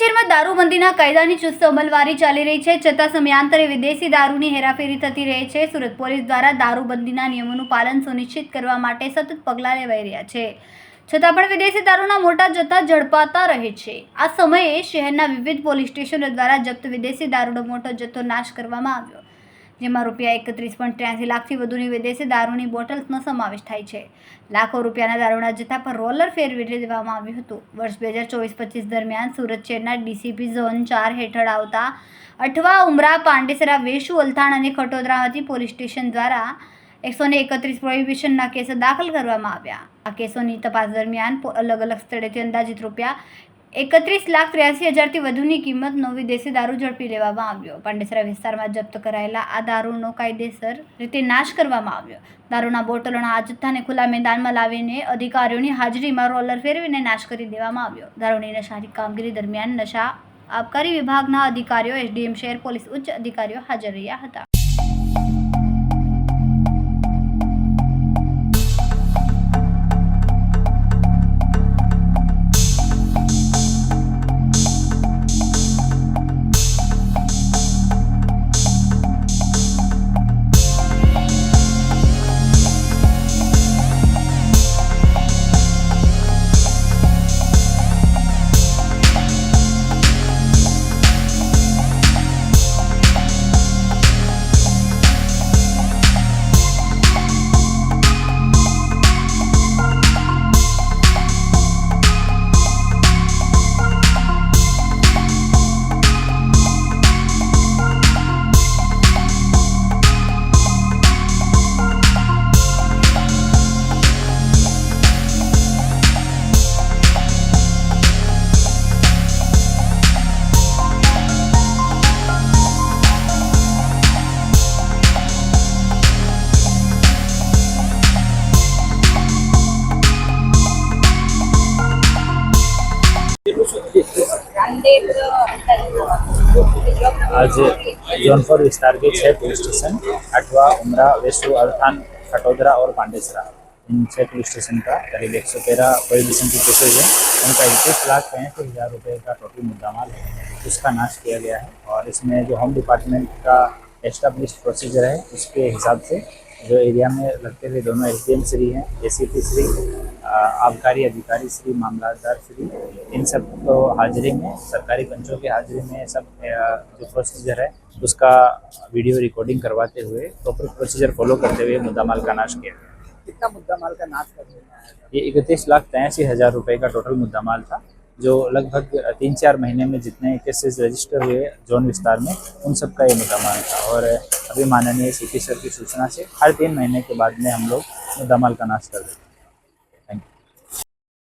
શહેરમાં દારૂબંધીના કાયદાની ચુસ્ત અમલવારી ચાલી રહી છે, છતાં સમયાંતરે વિદેશી દારૂની હેરાફેરી થતી રહે છે। સુરત પોલીસ દ્વારા દારૂબંધીના નિયમોનું પાલન સુનિશ્ચિત કરવા માટે સતત પગલાં લેવાઈ રહ્યા છે, છતાં પણ વિદેશી દારૂના મોટા જથ્થા ઝડપાતા રહે છે। આ સમયે શહેરના વિવિધ પોલીસ સ્ટેશનો દ્વારા જપ્ત વિદેશી દારૂનો મોટો જથ્થો નાશ કરવામાં આવ્યો, જેમાં ₹31.83 લાખથી વધુની વિદેશી દારૂની બોટલ્સનો સમાવેશ થાય છે। લાખો રૂપિયાના દારૂના જથ્થા પર રોલર ફેરવી દેવામાં આવ્યું હતું। વર્ષ 2024-25 દરમિયાન સુરત શહેરના ડીસીપી ઝોન 4 હેઠળ આવતા અઠવા, ઉમરા, પાંડેસરા, વેસુ, અલથાણ અને ખટોદરામાંથી પોલીસ સ્ટેશન દ્વારા 131 પ્રોહિબિશનના કેસો દાખલ કરવામાં આવ્યા। આ કેસોની તપાસ દરમિયાન અલગ અલગ સ્થળેથી અંદાજિત ₹31,83,000થી વધુની કિંમતનો વિદેશી દારૂ ઝડપી લેવામાં આવ્યો। પાંડેસરા વિસ્તારમાં જપ્ત કરાયેલા આ દારૂનો કાયદેસર રીતે નાશ કરવામાં આવ્યો। દારૂના બોટલોના આ જથ્થાને ખુલ્લા મેદાનમાં લાવીને અધિકારીઓની હાજરીમાં રોલર ફેરવીને નાશ કરી દેવામાં આવ્યો। દારૂની નશાની કામગીરી દરમિયાન નશા આબકારી વિભાગના અધિકારીઓ, એસડીએમ, શહેર પોલીસ ઉચ્ચ અધિકારીઓ હાજર રહ્યા હતા। आज जोन 4 विस्तार के 6 पुलिस स्टेशन अठवा, उमरा, वेसु, अलथाण, खटोदरा और पांडेसरा, इन 6 पुलिस स्टेशन का करीब 113 प्रोहिबिशन के केसेज हैं। उनका 31,65,000 रुपये का टोटल मुद्दामाल है, उसका नाश किया गया है। और इसमें जो होम डिपार्टमेंट का एस्टाब्लिश प्रोसीजर है, उसके हिसाब से जो एरिया में लगते हुए दोनों एसडीएम श्री हैं, एसीपी श्री, आबकारी अधिकारी श्री, मामलादार श्री, इन सब को हाजिरी में, सरकारी पंचों की हाजिरी में सब जो प्रोसीजर है उसका वीडियो रिकॉर्डिंग करवाते हुए प्रॉपर प्रोसीजर फॉलो करते हुए मुद्दामाल का नाश किया। कितना मुद्दामाल का नाश कर दिया? ये 31,83,000 रुपये का टोटल मुद्दामाल था, जो लगभग 3-4 महीने में जितने केसेस रजिस्टर हुए जोन विस्तार में उन सब का ये मुद्दामाल था। और अभी माननीय सीपी सर की सूचना से हर 3 महीने के बाद में हम लोग मुद्दामाल का नाश कर देते हैं।